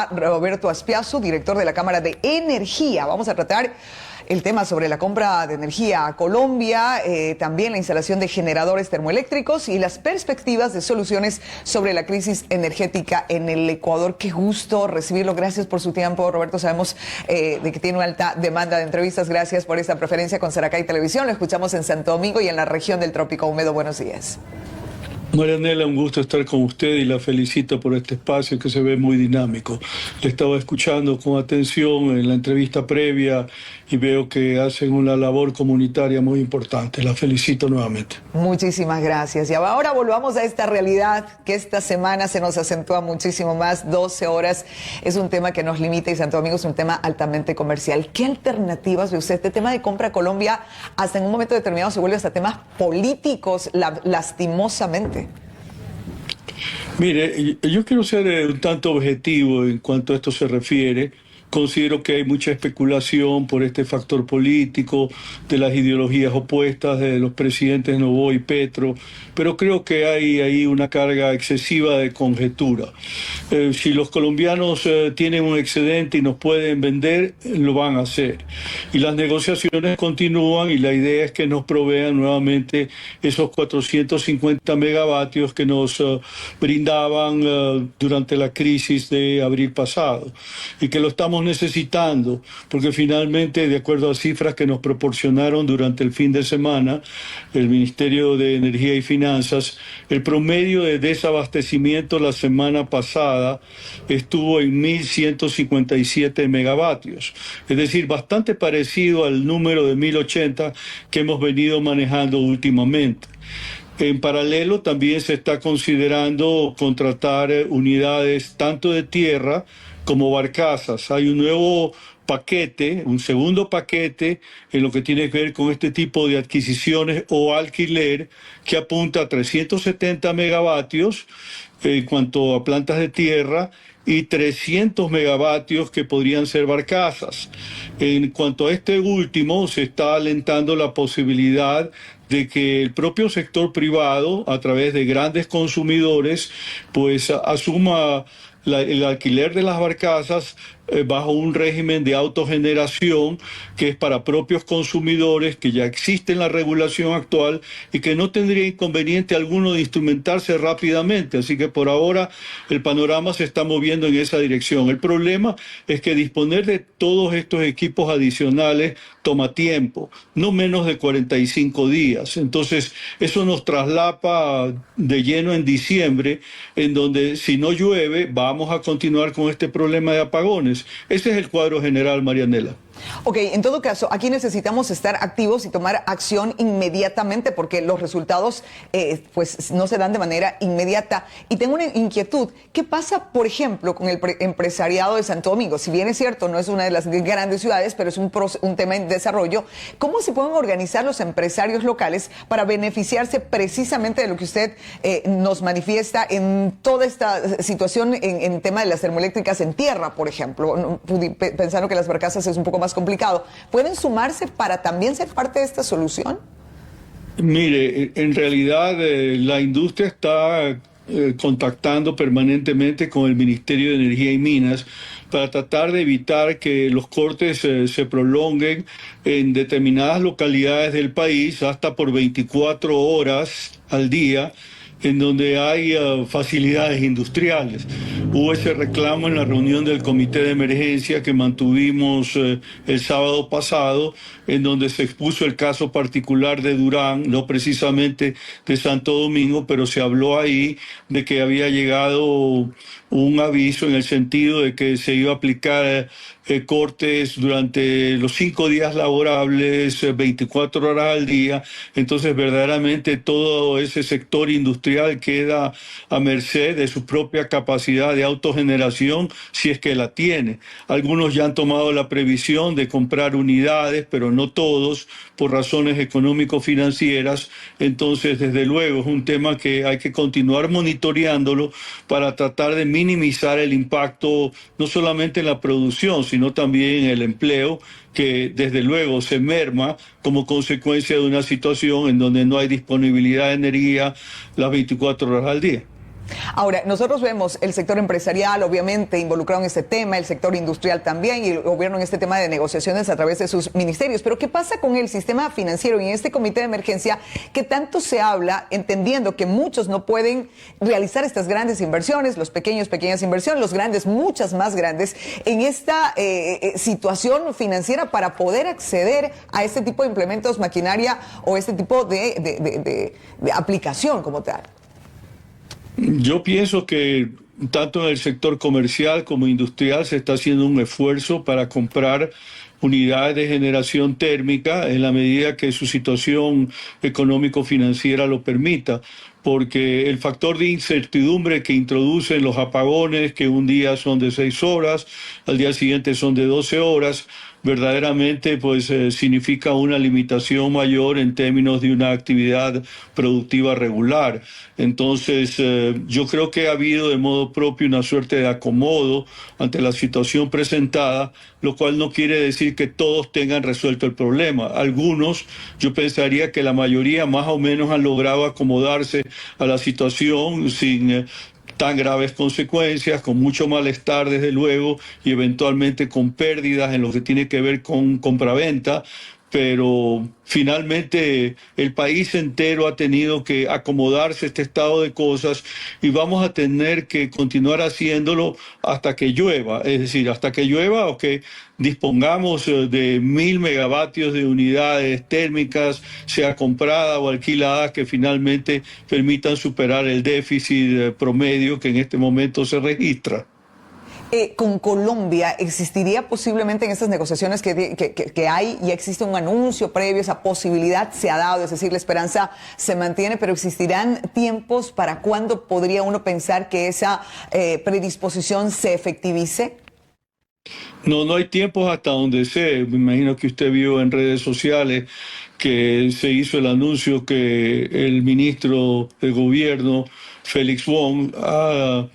a Roberto Aspiazu, director de la Cámara de Energía. Vamos a tratar el tema sobre la compra de energía a Colombia, también la instalación de generadores termoeléctricos y las perspectivas de soluciones sobre la crisis energética en el Ecuador. Qué gusto recibirlo. Gracias por su tiempo, Roberto. Sabemos de que tiene una alta demanda de entrevistas. Gracias por esta preferencia con Saracay Televisión. Lo escuchamos en Santo Domingo y en la región del Trópico Húmedo. Buenos días. Marianela, un gusto estar con usted y la felicito por este espacio que se ve muy dinámico. Le estaba escuchando con atención en la entrevista previa y veo que hacen una labor comunitaria muy importante. La felicito nuevamente. Muchísimas gracias. Y ahora volvamos a esta realidad que esta semana se nos acentúa muchísimo más. 12 horas es un tema que nos limita y Santo Domingo es un tema altamente comercial. ¿Qué alternativas ve usted? Este tema de compra a Colombia hasta en un momento determinado se vuelve hasta temas políticos, lastimosamente. Mire, yo quiero ser un tanto objetivo en cuanto a esto se refiere. Considero que hay mucha especulación por este factor político, de las ideologías opuestas de los presidentes Noboa y Petro, pero creo que hay ahí una carga excesiva de conjetura. Si los colombianos tienen un excedente y nos pueden vender, lo van a hacer. Y las negociaciones continúan y la idea es que nos provean nuevamente esos 450 megavatios que nos brindaban durante la crisis de abril pasado y que lo estamos necesitando, porque finalmente, de acuerdo a cifras que nos proporcionaron durante el fin de semana, el Ministerio de Energía y Finanzas, el promedio de desabastecimiento la semana pasada estuvo en 1.157 megavatios, es decir, bastante parecido al número de 1.080 que hemos venido manejando últimamente. En paralelo, también se está considerando contratar unidades tanto de tierra como barcazas. Hay un nuevo paquete, un segundo paquete en lo que tiene que ver con este tipo de adquisiciones o alquiler que apunta a 370 megavatios en cuanto a plantas de tierra y 300 megavatios que podrían ser barcazas. En cuanto a este último, se está alentando la posibilidad de que el propio sector privado, a través de grandes consumidores, pues asuma el alquiler de las barcazas bajo un régimen de autogeneración que es para propios consumidores, que ya existe en la regulación actual y que no tendría inconveniente alguno de instrumentarse rápidamente. Así que por ahora el panorama se está moviendo en esa dirección. El problema es que disponer de todos estos equipos adicionales toma tiempo, no menos de 45 días. Entonces eso nos traslapa de lleno en diciembre, en donde si no llueve vamos a continuar con este problema de apagones. Ese es el cuadro general, Marianela. Ok, en todo caso, aquí necesitamos estar activos y tomar acción inmediatamente porque los resultados pues no se dan de manera inmediata. Y tengo una inquietud, ¿qué pasa, por ejemplo, con el empresariado de Santo Domingo? Si bien es cierto, no es una de las grandes ciudades, pero es un tema en desarrollo. ¿Cómo se pueden organizar los empresarios locales para beneficiarse precisamente de lo que usted nos manifiesta en toda esta situación en tema de las termoeléctricas en tierra, por ejemplo? Pensando que las barcazas es un poco más complicado. ¿Pueden sumarse para también ser parte de esta solución? Mire, en realidad la industria está contactando permanentemente con el Ministerio de Energía y Minas para tratar de evitar que los cortes se prolonguen en determinadas localidades del país hasta por 24 horas al día, en donde hay facilidades industriales. Hubo ese reclamo en la reunión del Comité de Emergencia que mantuvimos el sábado pasado, en donde se expuso el caso particular de Durán, no precisamente de Santo Domingo, pero se habló ahí de que había llegado un aviso en el sentido de que se iba a aplicar cortes durante los 5 días laborables, 24 horas al día. Entonces verdaderamente todo ese sector industrial queda a merced de su propia capacidad de autogeneración, si es que la tiene. Algunos ya han tomado la previsión de comprar unidades, pero no todos, por razones económico-financieras. Entonces, desde luego, es un tema que hay que continuar monitoreándolo para tratar de minimizar el impacto, no solamente en la producción, sino también en el empleo, que desde luego se merma como consecuencia de una situación en donde no hay disponibilidad de energía las 24 horas al día. Ahora, nosotros vemos el sector empresarial obviamente involucrado en este tema, el sector industrial también y el gobierno en este tema de negociaciones a través de sus ministerios. Pero ¿qué pasa con el sistema financiero y en este comité de emergencia que tanto se habla, entendiendo que muchos no pueden realizar estas grandes inversiones, los pequeñas inversiones, los grandes, muchas más grandes, en esta situación financiera para poder acceder a este tipo de implementos, maquinaria o este tipo de aplicación como tal? Yo pienso que tanto en el sector comercial como industrial se está haciendo un esfuerzo para comprar unidades de generación térmica en la medida que su situación económico-financiera lo permita, porque el factor de incertidumbre que introducen los apagones, que un día son de 6 horas, al día siguiente son de 12 horas, verdaderamente pues significa una limitación mayor en términos de una actividad productiva regular. Entonces yo creo que ha habido de modo propio una suerte de acomodo ante la situación presentada, lo cual no quiere decir que todos tengan resuelto el problema. Algunos, yo pensaría que la mayoría más o menos han logrado acomodarse a la situación sin tan graves consecuencias, con mucho malestar desde luego y eventualmente con pérdidas en lo que tiene que ver con compraventa, pero finalmente el país entero ha tenido que acomodarse a este estado de cosas y vamos a tener que continuar haciéndolo hasta que llueva, es decir, hasta que llueva o que dispongamos de 1.000 megavatios de unidades térmicas, sea comprada o alquilada, que finalmente permitan superar el déficit promedio que en este momento se registra. Con Colombia, ¿existiría posiblemente en estas negociaciones que hay, ya existe un anuncio previo, esa posibilidad se ha dado, es decir, la esperanza se mantiene, pero existirán tiempos para cuándo podría uno pensar que esa predisposición se efectivice? No hay tiempos hasta donde sé. Me imagino que usted vio en redes sociales que se hizo el anuncio que el ministro de Gobierno, Félix Wong, ha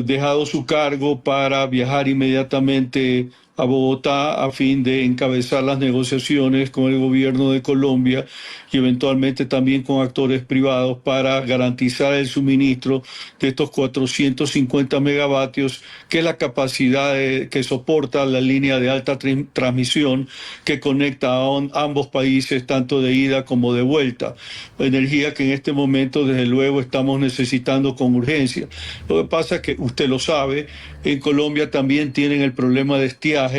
dejado su cargo para viajar inmediatamente a Bogotá a fin de encabezar las negociaciones con el gobierno de Colombia y eventualmente también con actores privados para garantizar el suministro de estos 450 megavatios, que es la capacidad que soporta la línea de alta transmisión que conecta a ambos países, tanto de ida como de vuelta. Energía que en este momento, desde luego, estamos necesitando con urgencia. Lo que pasa es que, usted lo sabe, en Colombia también tienen el problema de estiaje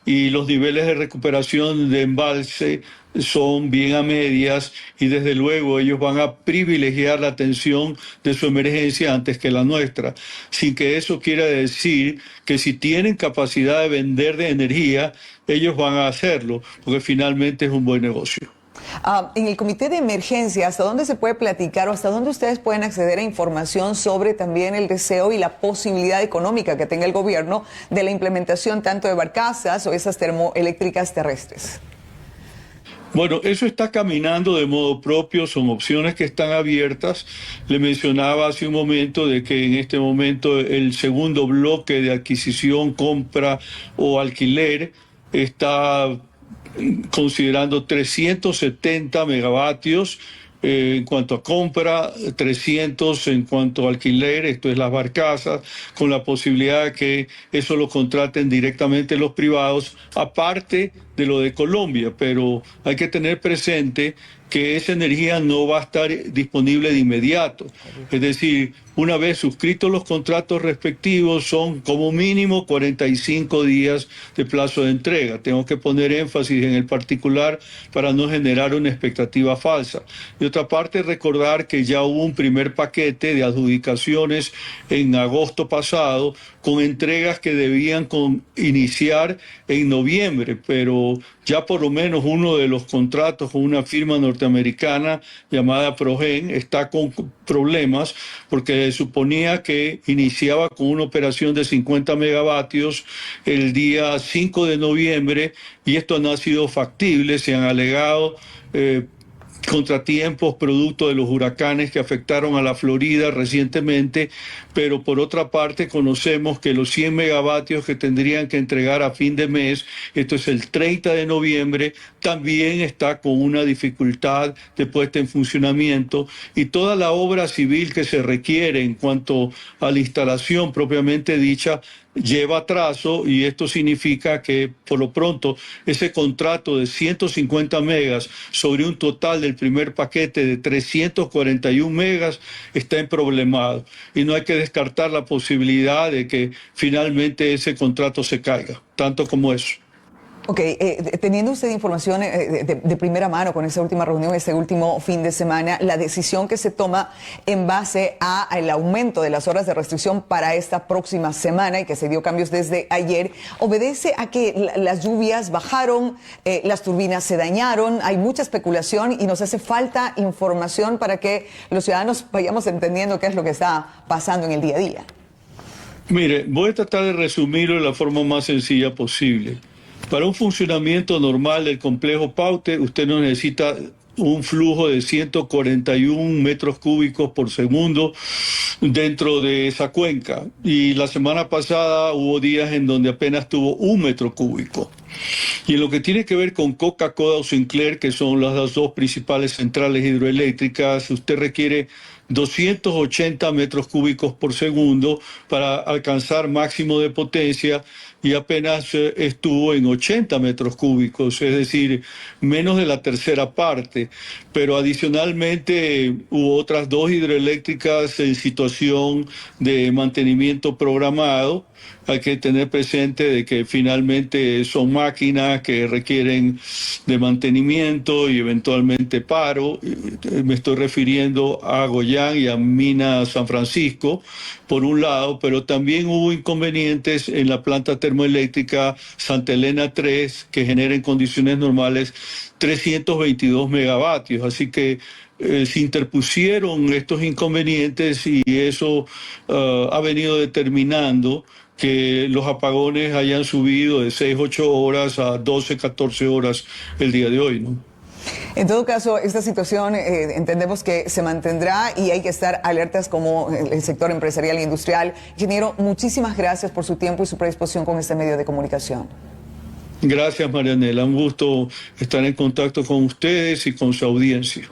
y los niveles de recuperación de embalse son bien a medias y desde luego ellos van a privilegiar la atención de su emergencia antes que la nuestra, sin que eso quiera decir que si tienen capacidad de vender de energía, ellos van a hacerlo, porque finalmente es un buen negocio. En el comité de emergencia, ¿hasta dónde se puede platicar o hasta dónde ustedes pueden acceder a información sobre también el deseo y la posibilidad económica que tenga el gobierno de la implementación tanto de barcazas o esas termoeléctricas terrestres? Bueno, eso está caminando de modo propio, son opciones que están abiertas. Le mencionaba hace un momento de que en este momento el segundo bloque de adquisición, compra o alquiler está considerando 370 megavatios en cuanto a compra, 300 en cuanto a alquiler, esto es las barcazas, con la posibilidad de que eso lo contraten directamente los privados, aparte de lo de Colombia, pero hay que tener presente que esa energía no va a estar disponible de inmediato. Es decir, una vez suscritos los contratos respectivos, son como mínimo 45 días de plazo de entrega. Tengo que poner énfasis en el particular para no generar una expectativa falsa. De otra parte, recordar que ya hubo un primer paquete de adjudicaciones en agosto pasado, con entregas que debían iniciar en noviembre, pero ya por lo menos uno de los contratos con una firma norteamericana llamada Progen está con problemas porque suponía que iniciaba con una operación de 50 megavatios el día 5 de noviembre y esto no ha sido factible, se han alegado contratiempos producto de los huracanes que afectaron a la Florida recientemente, pero por otra parte conocemos que los 100 megavatios que tendrían que entregar a fin de mes, esto es el 30 de noviembre, también está con una dificultad de puesta en funcionamiento, y toda la obra civil que se requiere en cuanto a la instalación propiamente dicha lleva atraso, y esto significa que por lo pronto ese contrato de 150 megas sobre un total del primer paquete de 341 megas está emproblemado, y no hay que descartar la posibilidad de que finalmente ese contrato se caiga, tanto como eso. Ok, teniendo usted información de primera mano con esa última reunión, este último fin de semana, la decisión que se toma en base al aumento de las horas de restricción para esta próxima semana y que se dio cambios desde ayer, obedece a que las lluvias bajaron, las turbinas se dañaron, hay mucha especulación y nos hace falta información para que los ciudadanos vayamos entendiendo qué es lo que está pasando en el día a día. Mire, voy a tratar de resumirlo de la forma más sencilla posible. Para un funcionamiento normal del complejo Paute, usted no necesita un flujo de 141 metros cúbicos por segundo dentro de esa cuenca. Y la semana pasada hubo días en donde apenas tuvo 1 metro cúbico. Y en lo que tiene que ver con Coca-Cola o Sinclair, que son las dos principales centrales hidroeléctricas, usted requiere 280 metros cúbicos por segundo para alcanzar máximo de potencia, y apenas estuvo en 80 metros cúbicos, es decir, menos de la tercera parte. Pero adicionalmente hubo otras dos hidroeléctricas en situación de mantenimiento programado. Hay que tener presente de que finalmente son máquinas que requieren de mantenimiento y eventualmente paro. Me estoy refiriendo a Goyán y a Mina San Francisco, por un lado, pero también hubo inconvenientes en la planta termoeléctrica Santa Elena 3, que genera en condiciones normales 322 megavatios. Así que se interpusieron estos inconvenientes, y eso ha venido determinando que los apagones hayan subido de 6-8 horas a 12-14 horas el día de hoy, ¿no? En todo caso, esta situación entendemos que se mantendrá y hay que estar alertas como el sector empresarial e industrial. Ingeniero, muchísimas gracias por su tiempo y su predisposición con este medio de comunicación. Gracias, Marianela. Un gusto estar en contacto con ustedes y con su audiencia.